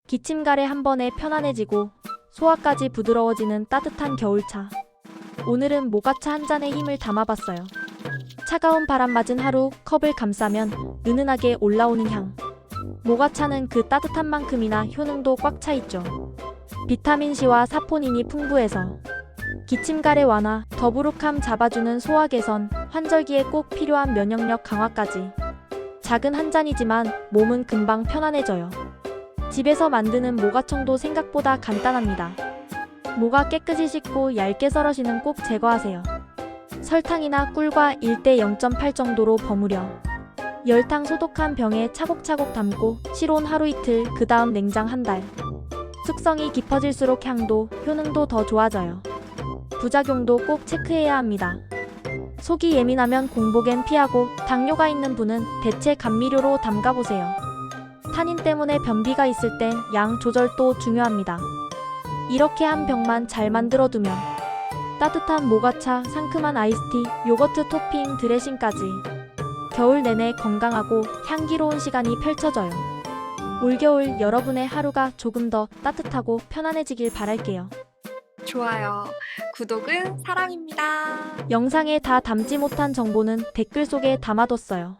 기침가래 한 번에 편안해지고 소화까지 부드러워지는 따뜻한 겨울차. 오늘은 모가차 한 잔에 힘을 담아봤어요. 차가운 바람 맞은 하루, 컵을 감싸면 은은하게 올라오는 향. 모가차는 그 따뜻한 만큼이나 효능도 꽉 차 있죠. 비타민C와 사포닌이 풍부해서 기침가래 완화, 더부룩함 잡아주는 소화 개선, 환절기에 꼭 필요한 면역력 강화까지. 작은 한 잔이지만 몸은 금방 편안해져요. 집에서 만드는 모가청도 생각보다 간단합니다. 모가 깨끗이 씻고 얇게 썰어지는 꼭 제거하세요. 설탕이나 꿀과 1대 0.8 정도로 버무려 열탕 소독한 병에 차곡차곡 담고 실온 하루 이틀, 그 다음 냉장 한 달. 숙성이 깊어질수록 향도, 효능도 더 좋아져요. 부작용도 꼭 체크해야 합니다. 속이 예민하면 공복엔 피하고, 당뇨가 있는 분은 대체 감미료로 담가보세요. 탄닌 때문에 변비가 있을 땐 양 조절도 중요합니다. 이렇게 한 병만 잘 만들어두면 따뜻한 모가차, 상큼한 아이스티, 요거트 토핑, 드레싱까지 겨울 내내 건강하고 향기로운 시간이 펼쳐져요. 올겨울 여러분의 하루가 조금 더 따뜻하고 편안해지길 바랄게요. 좋아요. 구독은 사랑입니다. 영상에 다 담지 못한 정보는 댓글 속에 담아뒀어요.